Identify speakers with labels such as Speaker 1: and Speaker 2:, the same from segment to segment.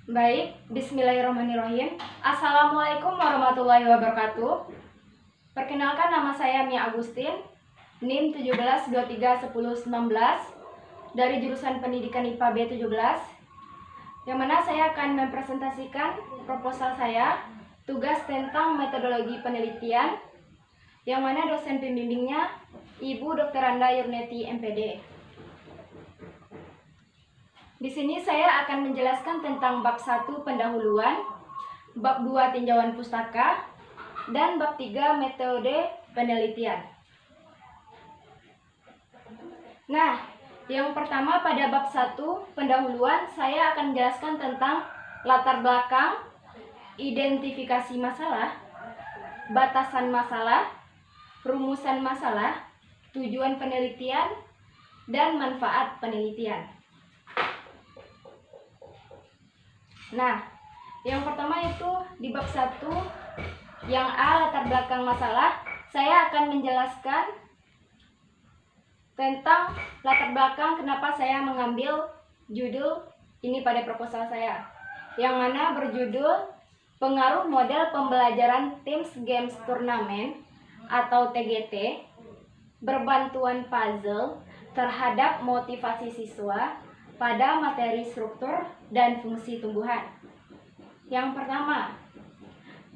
Speaker 1: Baik, bismillahirrahmanirrahim. Assalamualaikum warahmatullahi wabarakatuh. Perkenalkan, nama saya Mia Agustin, NIM 17231019 dari jurusan Pendidikan IPA B17, yang mana saya akan mempresentasikan proposal saya, tugas tentang metodologi penelitian, yang mana dosen pembimbingnya Ibu Dr. Randa Yurneti MPD. Di sini saya akan menjelaskan tentang bab 1 pendahuluan, bab 2 tinjauan pustaka, dan bab 3 metode penelitian. Nah, yang pertama pada bab 1 pendahuluan saya akan menjelaskan tentang latar belakang, identifikasi masalah, batasan masalah, rumusan masalah, tujuan penelitian, dan manfaat penelitian. Nah, yang pertama itu di bab 1 yang A, latar belakang masalah, saya akan menjelaskan tentang latar belakang kenapa saya mengambil judul ini pada proposal saya, yang mana berjudul pengaruh model pembelajaran Teams Games Turnamen atau TGT berbantuan puzzle terhadap motivasi siswa pada materi struktur dan fungsi tumbuhan. Yang pertama,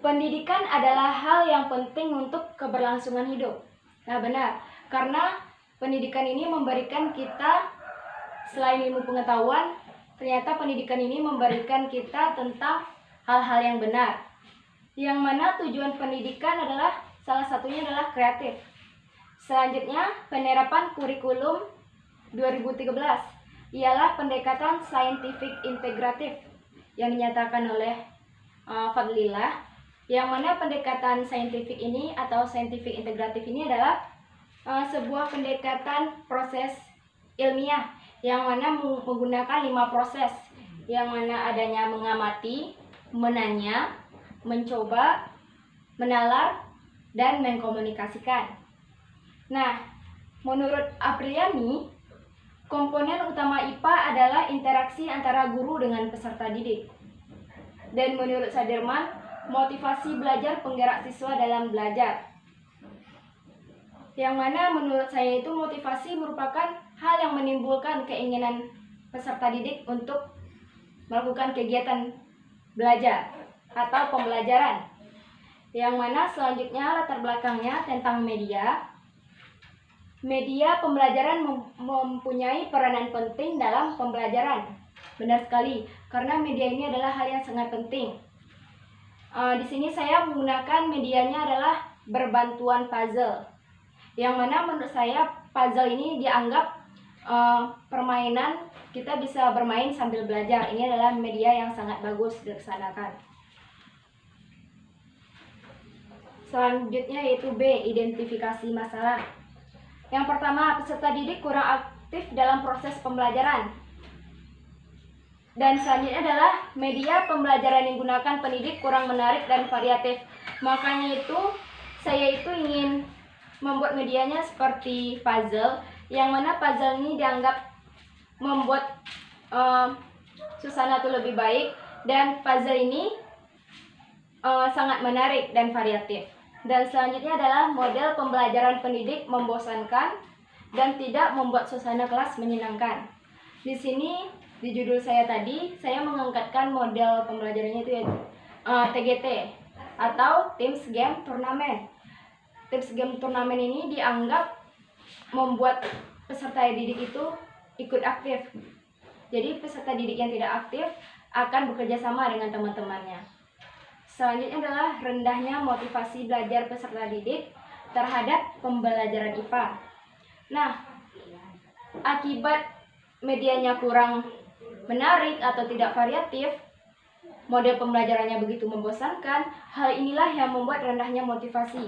Speaker 1: pendidikan adalah hal yang penting untuk keberlangsungan hidup. Nah, benar, karena pendidikan ini memberikan kita, selain ilmu pengetahuan, ternyata pendidikan ini memberikan kita tentang hal-hal yang benar. Yang mana tujuan pendidikan adalah, salah satunya adalah kreatif. Selanjutnya, penerapan kurikulum 2013 ialah pendekatan saintifik integratif yang dinyatakan oleh Fadlillah, yang mana pendekatan saintifik ini atau saintifik integratif ini adalah sebuah pendekatan proses ilmiah yang mana menggunakan 5 proses, yang mana adanya mengamati, menanya, mencoba, menalar, dan mengkomunikasikan. Nah, menurut Apriliani, komponen utama IPA adalah interaksi antara guru dengan peserta didik. Dan menurut Saderman, motivasi belajar penggerak siswa dalam belajar. Yang mana menurut saya itu motivasi merupakan hal yang menimbulkan keinginan peserta didik untuk melakukan kegiatan belajar atau pembelajaran. Yang mana selanjutnya latar belakangnya tentang media. Media pembelajaran mempunyai peranan penting dalam pembelajaran. Benar sekali, karena media ini adalah hal yang sangat penting. Di sini saya menggunakan medianya adalah berbantuan puzzle. Yang mana menurut saya puzzle ini dianggap permainan, kita bisa bermain sambil belajar. Ini adalah media yang sangat bagus dilaksanakan. Selanjutnya yaitu B, identifikasi masalah. Yang pertama, peserta didik kurang aktif dalam proses pembelajaran. Dan selanjutnya adalah media pembelajaran yang digunakan pendidik kurang menarik dan variatif. Makanya itu saya itu ingin membuat medianya seperti puzzle, yang mana puzzle ini dianggap membuat suasana itu lebih baik, dan puzzle ini sangat menarik dan variatif. Dan selanjutnya adalah model pembelajaran pendidik membosankan dan tidak membuat suasana kelas menyenangkan. Di sini di judul saya tadi saya mengangkatkan model pembelajarannya itu TGT atau Teams Game Turnamen. Teams Game Turnamen ini dianggap membuat peserta didik itu ikut aktif. Jadi peserta didik yang tidak aktif akan bekerja sama dengan teman-temannya. Selanjutnya adalah rendahnya motivasi belajar peserta didik terhadap pembelajaran IPA. Nah, akibat medianya kurang menarik atau tidak variatif, model pembelajarannya begitu membosankan, hal inilah yang membuat rendahnya motivasi.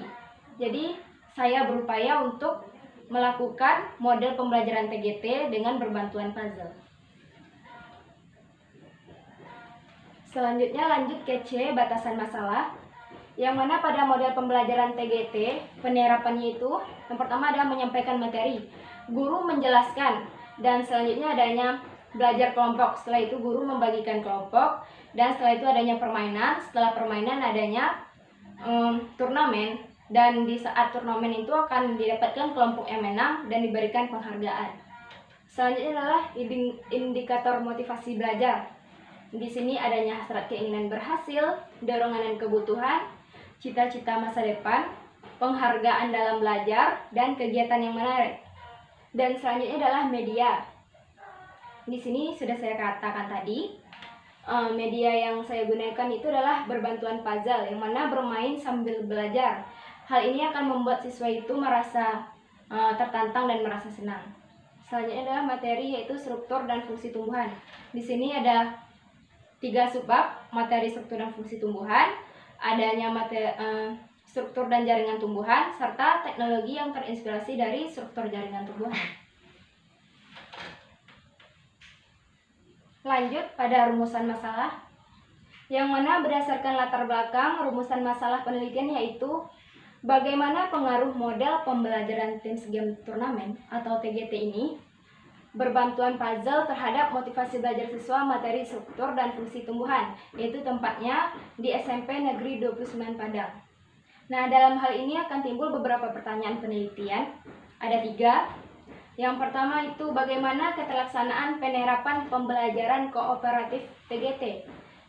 Speaker 1: Jadi, saya berupaya untuk melakukan model pembelajaran TGT dengan berbantuan puzzle. Selanjutnya lanjut ke C, batasan masalah. Yang mana pada model pembelajaran TGT, penerapannya itu yang pertama adalah menyampaikan materi. Guru menjelaskan, dan selanjutnya adanya belajar kelompok. Setelah itu guru membagikan kelompok, dan setelah itu adanya permainan. Setelah permainan adanya turnamen, dan di saat turnamen itu akan didapatkan kelompok yang menang dan diberikan penghargaan. Selanjutnya adalah indikator motivasi belajar. Di sini adanya hasrat keinginan berhasil, dorongan dan kebutuhan, cita-cita masa depan, penghargaan dalam belajar, dan kegiatan yang menarik. Dan selanjutnya adalah media. Di sini sudah saya katakan tadi, media yang saya gunakan itu adalah berbantuan puzzle, yang mana bermain sambil belajar. Hal ini akan membuat siswa itu merasa tertantang dan merasa senang. Selanjutnya adalah materi, yaitu struktur dan fungsi tumbuhan. Di sini ada 3 subbab: materi, struktur, dan fungsi tumbuhan, adanya struktur dan jaringan tumbuhan, serta teknologi yang terinspirasi dari struktur jaringan tumbuhan. Lanjut pada rumusan masalah, yang mana berdasarkan latar belakang rumusan masalah penelitian, yaitu bagaimana pengaruh model pembelajaran Teams Game Turnamen atau TGT ini berbantuan puzzle terhadap motivasi belajar siswa, materi, struktur, dan fungsi tumbuhan, yaitu tempatnya di SMP Negeri 29 Padang. Nah, dalam hal ini akan timbul beberapa pertanyaan penelitian. Ada 3. Yang pertama itu bagaimana keterlaksanaan penerapan pembelajaran kooperatif TGT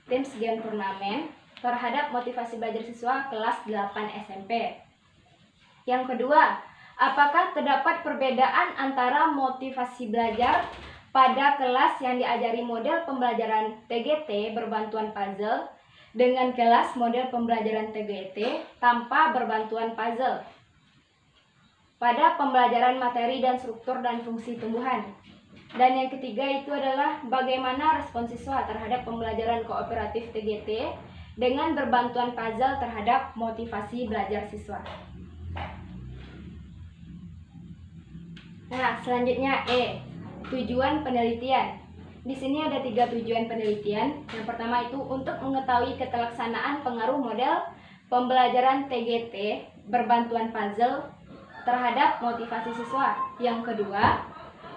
Speaker 1: Teams Game Turnamen terhadap motivasi belajar siswa kelas 8 SMP. Yang kedua, apakah terdapat perbedaan antara motivasi belajar pada kelas yang diajari model pembelajaran TGT berbantuan puzzle dengan kelas model pembelajaran TGT tanpa berbantuan puzzle pada pembelajaran materi dan struktur dan fungsi tumbuhan. Dan yang ketiga itu adalah bagaimana respon siswa terhadap pembelajaran kooperatif TGT dengan berbantuan puzzle terhadap motivasi belajar siswa. Nah, selanjutnya E, tujuan penelitian. Di sini ada 3 tujuan penelitian. Yang pertama itu untuk mengetahui keterlaksanaan pengaruh model pembelajaran TGT berbantuan puzzle terhadap motivasi siswa. Yang kedua,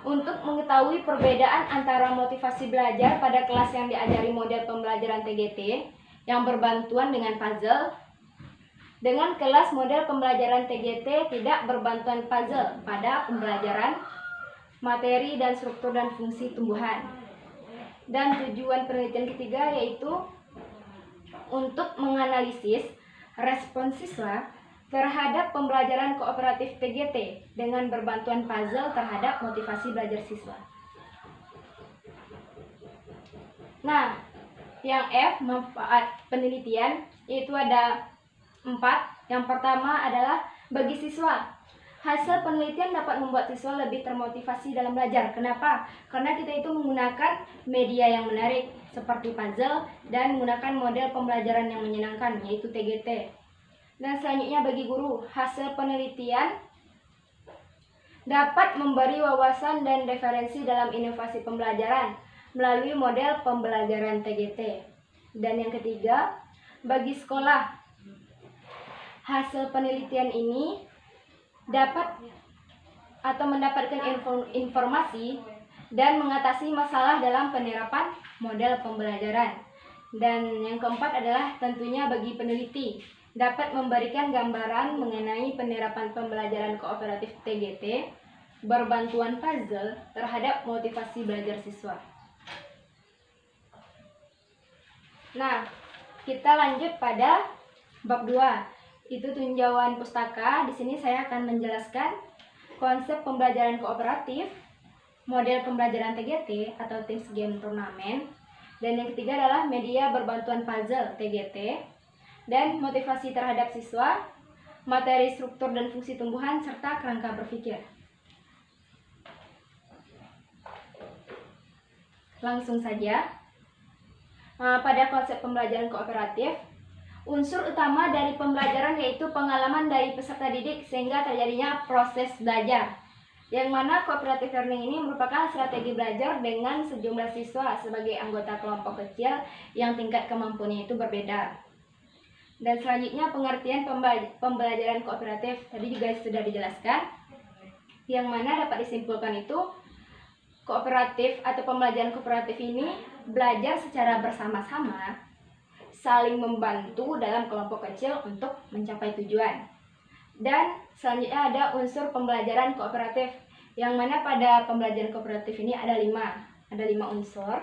Speaker 1: untuk mengetahui perbedaan antara motivasi belajar pada kelas yang diajari model pembelajaran TGT yang berbantuan dengan puzzle dengan kelas model pembelajaran TGT tidak berbantuan puzzle pada pembelajaran materi dan struktur dan fungsi tumbuhan. Dan tujuan penelitian ketiga yaitu untuk menganalisis respon siswa terhadap pembelajaran kooperatif TGT dengan berbantuan puzzle terhadap motivasi belajar siswa. Nah, yang F, manfaat penelitian, yaitu ada 4. Yang pertama adalah bagi siswa. Hasil penelitian dapat membuat siswa lebih termotivasi dalam belajar. Kenapa? Karena kita itu menggunakan media yang menarik seperti puzzle dan menggunakan model pembelajaran yang menyenangkan, yaitu TGT. Dan selanjutnya bagi guru, hasil penelitian dapat memberi wawasan dan referensi dalam inovasi pembelajaran melalui model pembelajaran TGT. Dan yang ketiga, bagi sekolah, hasil penelitian ini dapat atau mendapatkan informasi dan mengatasi masalah dalam penerapan model pembelajaran. Dan yang keempat adalah tentunya bagi peneliti, dapat memberikan gambaran mengenai penerapan pembelajaran kooperatif TGT berbantuan puzzle terhadap motivasi belajar siswa. Nah, kita lanjut pada bab 2, itu tinjauan pustaka. Di sini saya akan menjelaskan konsep pembelajaran kooperatif, model pembelajaran TGT atau Teams Game Turnamen, dan yang ketiga adalah media berbantuan puzzle TGT, dan motivasi terhadap siswa, materi, struktur, dan fungsi tumbuhan, serta kerangka berpikir. Langsung saja, pada konsep pembelajaran kooperatif, unsur utama dari pembelajaran yaitu pengalaman dari peserta didik sehingga terjadinya proses belajar. Yang mana cooperative learning ini merupakan strategi belajar dengan sejumlah siswa sebagai anggota kelompok kecil yang tingkat kemampuannya itu berbeda. Dan selanjutnya pengertian pembelajaran kooperatif tadi juga sudah dijelaskan, yang mana dapat disimpulkan itu kooperatif atau pembelajaran kooperatif ini belajar secara bersama-sama, saling membantu dalam kelompok kecil untuk mencapai tujuan. Dan selanjutnya ada unsur pembelajaran kooperatif, yang mana pada pembelajaran kooperatif ini ada 5 unsur.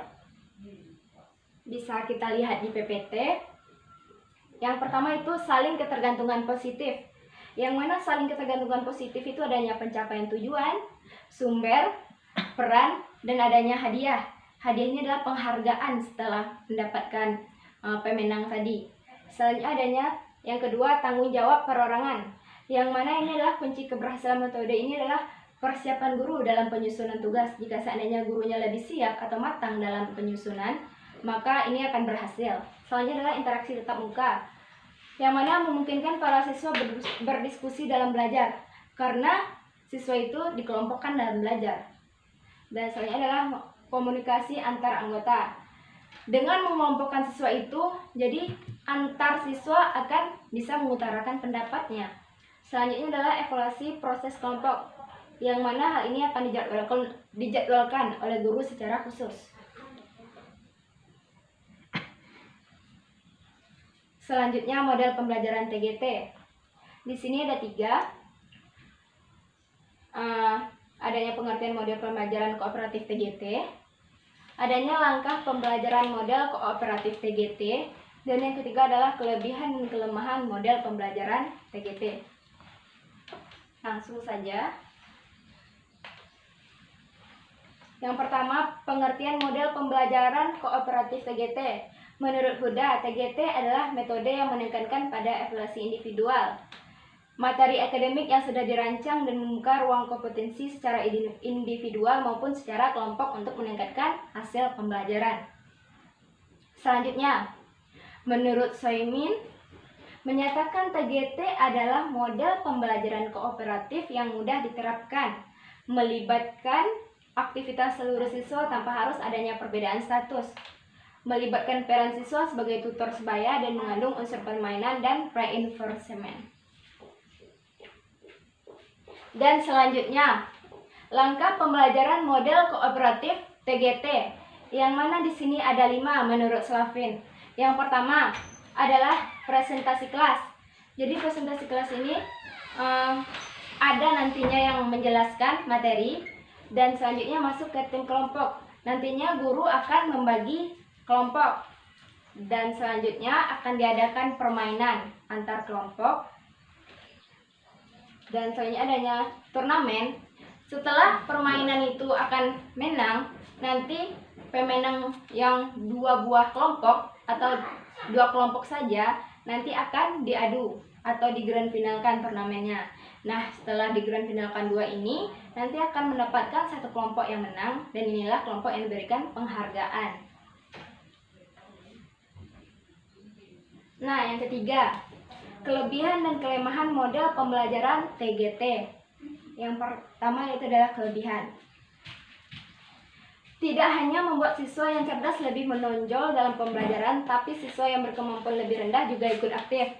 Speaker 1: Bisa kita lihat di PPT. Yang pertama itu saling ketergantungan positif, yang mana saling ketergantungan positif itu adanya pencapaian tujuan, sumber, peran, dan adanya hadiah. Hadiah ini adalah penghargaan setelah mendapatkan pemenang tadi. Selanjutnya adanya yang kedua tanggung jawab perorangan, yang mana ini adalah kunci keberhasilan metode ini adalah persiapan guru dalam penyusunan tugas. Jika seandainya gurunya lebih siap atau matang dalam penyusunan, maka ini akan berhasil. Selanjutnya adalah interaksi tatap muka, yang mana memungkinkan para siswa berdiskusi dalam belajar, karena siswa itu dikelompokkan dalam belajar. Dan selanjutnya adalah komunikasi antar anggota. Dengan mengelompokkan siswa itu, jadi antar siswa akan bisa mengutarakan pendapatnya. Selanjutnya adalah evaluasi proses kelompok, yang mana hal ini akan dijadwalkan oleh guru secara khusus. Selanjutnya model pembelajaran TGT. Di sini ada 3. Adanya pengertian model pembelajaran kooperatif TGT, adanya langkah pembelajaran model kooperatif TGT, dan yang ketiga adalah kelebihan dan kelemahan model pembelajaran TGT. Langsung saja. Yang pertama, pengertian model pembelajaran kooperatif TGT. Menurut Huda, TGT adalah metode yang menekankan pada evaluasi individual, materi akademik yang sudah dirancang dan membuka ruang kompetensi secara individual maupun secara kelompok untuk meningkatkan hasil pembelajaran. Selanjutnya, menurut Soimin, menyatakan TGT adalah model pembelajaran kooperatif yang mudah diterapkan, melibatkan aktivitas seluruh siswa tanpa harus adanya perbedaan status, melibatkan peran siswa sebagai tutor sebaya dan mengandung unsur permainan dan reinforcement. Dan selanjutnya, langkah pembelajaran model kooperatif TGT, yang mana di sini ada 5 menurut Slavin. Yang pertama adalah presentasi kelas. Jadi presentasi kelas ini ada nantinya yang menjelaskan materi, dan selanjutnya masuk ke tim kelompok. Nantinya guru akan membagi kelompok, dan selanjutnya akan diadakan permainan antar kelompok. Dan selanjutnya adanya turnamen. Setelah permainan itu akan menang, nanti pemenang yang 2 buah kelompok atau 2 kelompok saja nanti akan diadu atau di grand finalkan turnamennya. Nah, setelah di grand finalkan 2 ini, nanti akan mendapatkan 1 kelompok yang menang, dan inilah kelompok yang diberikan penghargaan. Nah, yang ketiga, kelebihan dan kelemahan model pembelajaran TGT. Yang pertama yaitu adalah kelebihan. Tidak hanya membuat siswa yang cerdas lebih menonjol dalam pembelajaran, tapi siswa yang berkemampuan lebih rendah juga ikut aktif.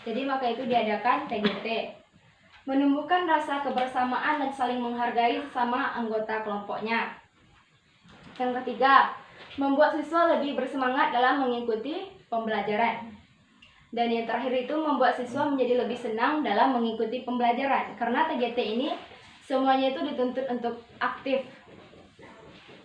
Speaker 1: Jadi maka itu diadakan TGT. Menumbuhkan rasa kebersamaan dan saling menghargai sesama anggota kelompoknya. Yang ketiga, membuat siswa lebih bersemangat dalam mengikuti pembelajaran. Dan yang terakhir itu membuat siswa menjadi lebih senang dalam mengikuti pembelajaran. Karena TGT ini semuanya itu dituntut untuk aktif.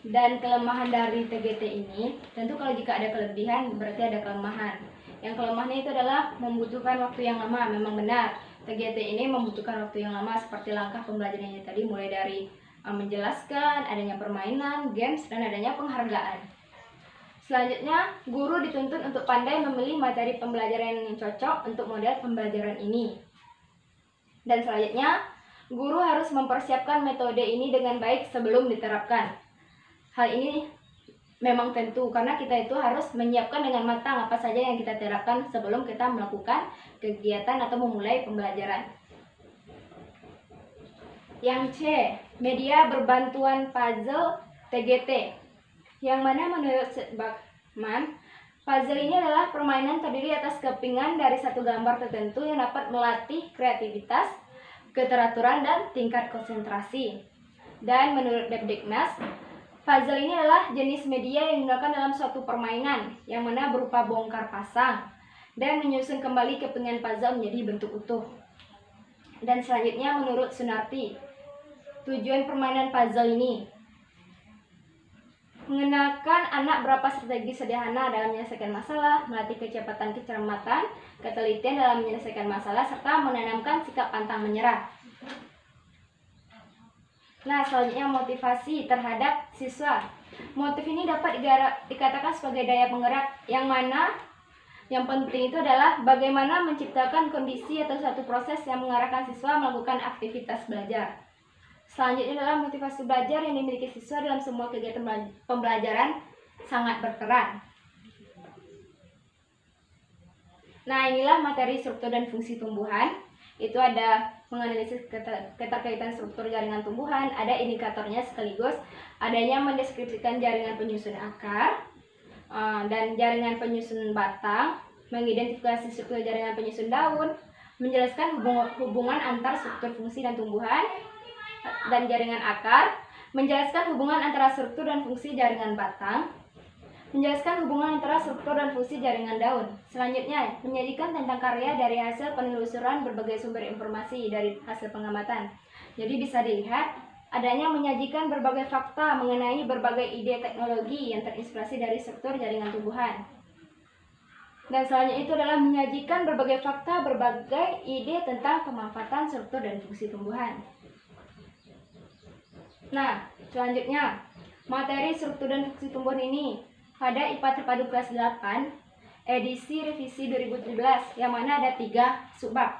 Speaker 1: Dan kelemahan dari TGT ini, tentu kalau jika ada kelebihan berarti ada kelemahan. Yang kelemahannya itu adalah membutuhkan waktu yang lama. Memang benar, TGT ini membutuhkan waktu yang lama, seperti langkah pembelajarannya tadi, mulai dari menjelaskan, adanya permainan, games, dan adanya penghargaan. Selanjutnya, guru dituntut untuk pandai memilih materi pembelajaran yang cocok untuk model pembelajaran ini. Dan selanjutnya, guru harus mempersiapkan metode ini dengan baik sebelum diterapkan. Hal ini memang tentu, karena kita itu harus menyiapkan dengan matang apa saja yang kita terapkan sebelum kita melakukan kegiatan atau memulai pembelajaran. Yang C, media berbantuan puzzle TGT. Yang mana menurut Bachman, puzzle ini adalah permainan terdiri atas kepingan dari satu gambar tertentu yang dapat melatih kreativitas, keteraturan, dan tingkat konsentrasi. Dan menurut Debdeknas, Puzzle ini adalah jenis media yang digunakan dalam suatu permainan yang mana berupa bongkar pasang dan menyusun kembali kepingan puzzle menjadi bentuk utuh. Dan selanjutnya menurut Sunarti, tujuan permainan puzzle ini mengenalkan anak berapa strategi sederhana dalam menyelesaikan masalah, melatih kecepatan, kecermatan, ketelitian dalam menyelesaikan masalah, serta menanamkan sikap pantang menyerah. Nah, selanjutnya motivasi terhadap siswa. Motif ini dapat dikatakan sebagai daya penggerak, yang mana yang penting itu adalah bagaimana menciptakan kondisi atau suatu proses yang mengarahkan siswa melakukan aktivitas belajar. Selanjutnya adalah motivasi belajar yang dimiliki siswa dalam semua kegiatan pembelajaran sangat berperan. Nah, inilah materi struktur dan fungsi tumbuhan. Itu ada menganalisis keterkaitan struktur jaringan tumbuhan, ada indikatornya sekaligus adanya mendeskripsikan jaringan penyusun akar dan jaringan penyusun batang, mengidentifikasi struktur jaringan penyusun daun, menjelaskan hubungan antar struktur fungsi dan tumbuhan dan jaringan akar, menjelaskan hubungan antara struktur dan fungsi jaringan batang, menjelaskan hubungan antara struktur dan fungsi jaringan daun. Selanjutnya, menyajikan tentang karya dari hasil penelusuran berbagai sumber informasi dari hasil pengamatan. Jadi bisa dilihat, adanya menyajikan berbagai fakta mengenai berbagai ide teknologi yang terinspirasi dari struktur jaringan tumbuhan. Dan selanjutnya itu adalah menyajikan berbagai fakta, berbagai ide tentang pemanfaatan struktur dan fungsi tumbuhan. Nah, selanjutnya, materi struktur dan fungsi tumbuhan ini pada IPA Terpadu kelas 8 edisi revisi 2017 yang mana ada 3 subbab.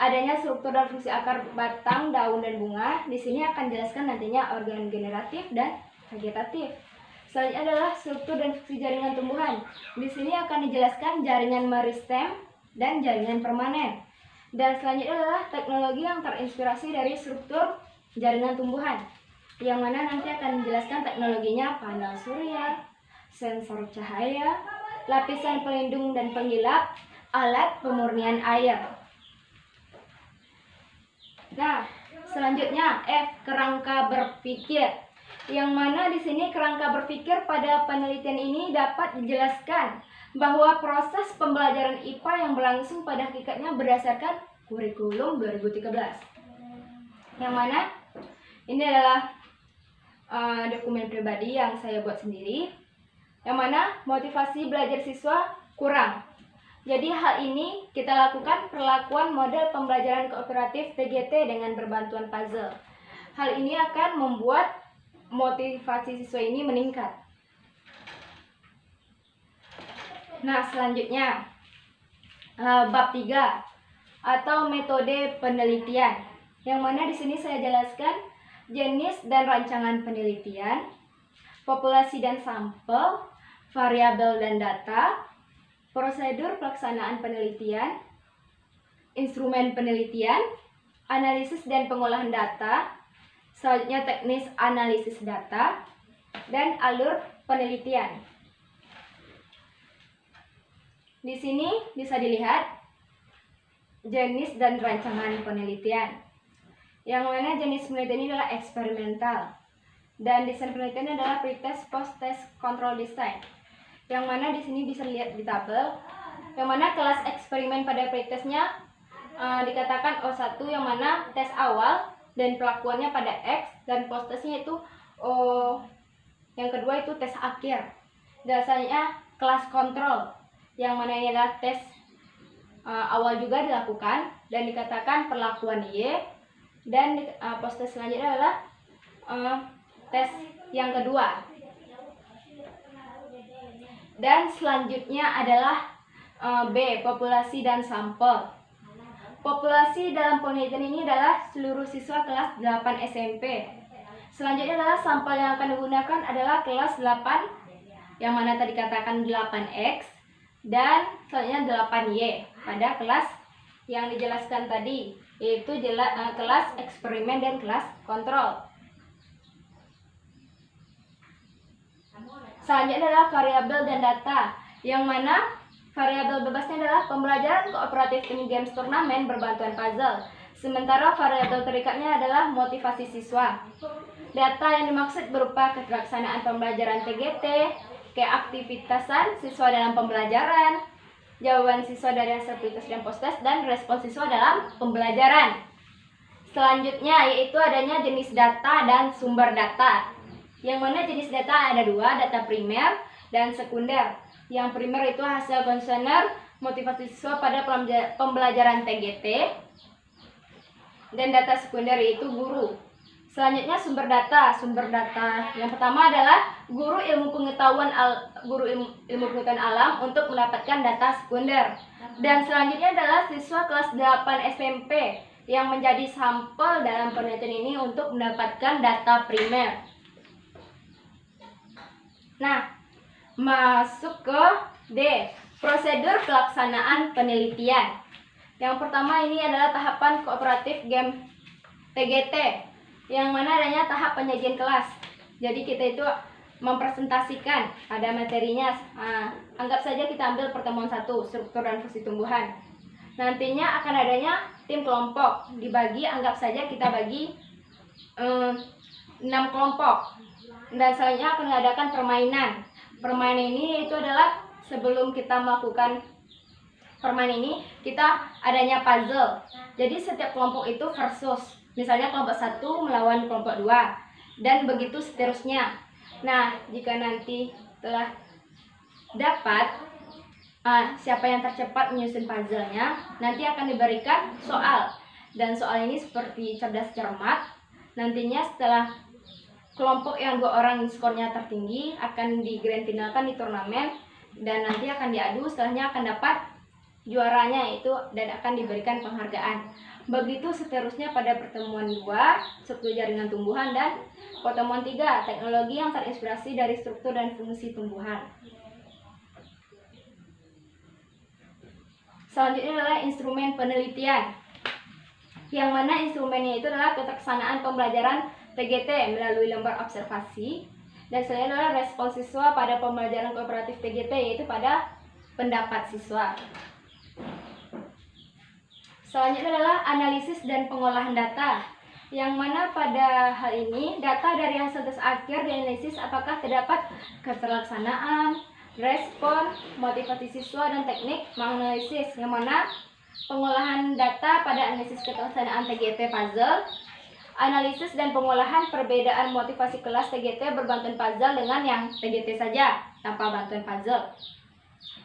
Speaker 1: Adanya struktur dan fungsi akar batang, daun dan bunga. Di sini akan dijelaskan nantinya organ generatif dan vegetatif. Selanjutnya adalah struktur dan fungsi jaringan tumbuhan. Di sini akan dijelaskan jaringan meristem dan jaringan permanen. Dan selanjutnya adalah teknologi yang terinspirasi dari struktur jaringan tumbuhan, yang mana nanti akan dijelaskan teknologinya panel surya, sensor cahaya, lapisan pelindung dan penggilap, alat pemurnian air. Nah, selanjutnya kerangka berpikir, yang mana di sini kerangka berpikir pada penelitian ini dapat dijelaskan bahwa proses pembelajaran IPA yang berlangsung pada hakikatnya berdasarkan kurikulum 2013. Yang mana ini adalah dokumen pribadi yang saya buat sendiri, yang mana motivasi belajar siswa kurang. Jadi hal ini kita lakukan perlakuan model pembelajaran kooperatif TGT dengan berbantuan puzzle. Hal ini akan membuat motivasi siswa ini meningkat. Nah, selanjutnya bab 3 atau metode penelitian, yang mana di sini saya jelaskan jenis dan rancangan penelitian, populasi dan sampel, variabel dan data, prosedur pelaksanaan penelitian, instrumen penelitian, analisis dan pengolahan data, selanjutnya teknis analisis data, dan alur penelitian. Di sini bisa dilihat jenis dan rancangan penelitian. Yang mana jenis penelitian ini adalah eksperimental, dan desain penelitian adalah pretest, post-test, control design. Yang mana di sini bisa lihat di tabel, yang mana kelas eksperimen pada pretestnya dikatakan O1, yang mana tes awal dan pelakuannya pada X, dan post-testnya itu yang kedua itu tes akhir. Dan selanjutnya kelas kontrol, yang mana ini adalah tes awal juga dilakukan dan dikatakan perlakuan Y. Dan post-test selanjutnya adalah tes yang kedua. Dan selanjutnya adalah B, populasi dan sampel. Populasi dalam penelitian ini adalah seluruh siswa kelas 8 SMP. Selanjutnya adalah sampel yang akan digunakan adalah kelas 8, yang mana tadi katakan 8X, dan selanjutnya 8Y pada kelas yang dijelaskan tadi, yaitu kelas eksperimen dan kelas kontrol. Selanjutnya adalah variabel dan data, yang mana variabel bebasnya adalah pembelajaran kooperatif tim games turnamen berbantuan puzzle. Sementara variabel terikat adalah motivasi siswa. Data yang dimaksud berupa keterlaksanaan pembelajaran TGT, keaktivitasan siswa dalam pembelajaran, jawaban siswa dari hasil pretest dan post-test, dan respon siswa dalam pembelajaran. Selanjutnya yaitu adanya jenis data dan sumber data. Yang mana jenis data ada dua, data primer dan sekunder. Yang primer itu hasil kuesioner motivasi siswa pada pembelajaran TGT, dan data sekunder yaitu guru. Selanjutnya sumber data. Sumber data yang pertama adalah guru ilmu pengetahuan alam untuk mendapatkan data sekunder. Dan selanjutnya adalah siswa kelas 8 SMP yang menjadi sampel dalam penelitian ini untuk mendapatkan data primer. Nah, masuk ke D, prosedur pelaksanaan penelitian. Yang pertama ini adalah tahapan kooperatif game TGT, yang mana adanya tahap penyajian kelas. Jadi kita itu mempresentasikan, ada materinya. Anggap saja kita ambil pertemuan 1, struktur dan fungsi tumbuhan. Nantinya akan adanya tim kelompok, dibagi, anggap saja kita bagi 6 kelompok. Dan selanjutnya akan mengadakan permainan. Permainan ini itu adalah sebelum kita melakukan permainan ini, kita adanya puzzle. Jadi setiap kelompok itu versus. Misalnya kelompok 1 melawan kelompok 2, dan begitu seterusnya. Nah, jika nanti telah dapat siapa yang tercepat menyusun puzzle-nya, nanti akan diberikan soal. Dan soal ini seperti cerdas cermat. Nantinya setelah kelompok yang 2 orang skornya tertinggi akan di grand finalkan di turnamen, dan nanti akan diadu, setelahnya akan dapat juaranya itu dan akan diberikan penghargaan. Begitu seterusnya pada pertemuan 2, struktur jaringan tumbuhan, dan pertemuan 3, teknologi yang terinspirasi dari struktur dan fungsi tumbuhan. Selanjutnya adalah instrumen penelitian, yang mana instrumennya itu adalah keterlaksanaan pembelajaran TGT melalui lembar observasi, dan selanjutnya adalah respon siswa pada pembelajaran kooperatif TGT, yaitu pada pendapat siswa. Selanjutnya adalah analisis dan pengolahan data, yang mana pada hal ini data dari hasil tes akhir dianalisis apakah terdapat keterlaksanaan, respon, motivasi siswa, dan teknik menganalisis, yang mana pengolahan data pada analisis keterlaksanaan TGT puzzle, analisis dan pengolahan perbedaan motivasi kelas TGT berbantuan puzzle dengan yang TGT saja tanpa bantuan puzzle.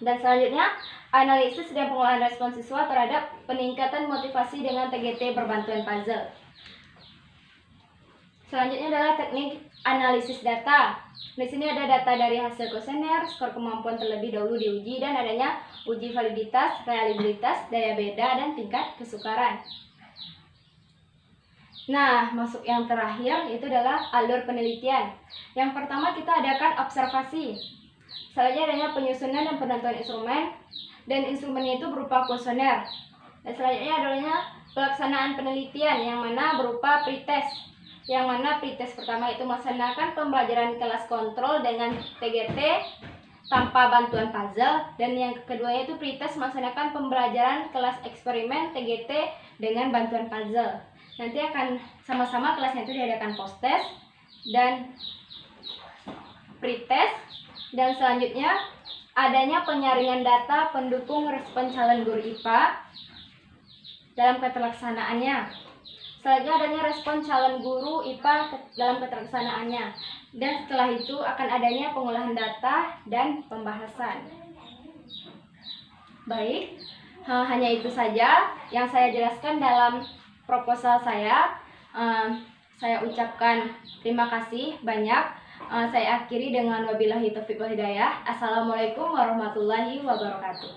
Speaker 1: Dan selanjutnya analisis dan pengolahan respon siswa terhadap peningkatan motivasi dengan TGT berbantuan puzzle. Selanjutnya adalah teknik analisis data. Di sini ada data dari hasil kuesioner, skor kemampuan terlebih dahulu diuji, dan adanya uji validitas, reliabilitas, daya beda, dan tingkat kesukaran. Nah, masuk yang terakhir itu adalah alur penelitian. Yang pertama kita adakan observasi. Selanjutnya adanya penyusunan dan penentuan instrumen, dan instrumennya itu berupa kuesioner. Dan selanjutnya adanya pelaksanaan penelitian yang mana berupa pretest. Yang mana pretest pertama itu melaksanakan pembelajaran kelas kontrol dengan TGT tanpa bantuan puzzle, dan yang kedua itu pretest melaksanakan pembelajaran kelas eksperimen TGT dengan bantuan puzzle. Nanti akan sama-sama kelasnya itu diadakan post-test dan pretest, dan selanjutnya adanya penyaringan data pendukung respon calon guru IPA dalam keterlaksanaannya. Selanjutnya adanya respon calon guru IPA dalam keterlaksanaannya. Dan setelah itu akan adanya pengolahan data dan pembahasan. Baik, hanya itu saja yang saya jelaskan dalam proposal saya. Saya ucapkan terima kasih banyak. Saya akhiri dengan wabillahi taufiq wal hidayah. Assalamualaikum warahmatullahi wabarakatuh.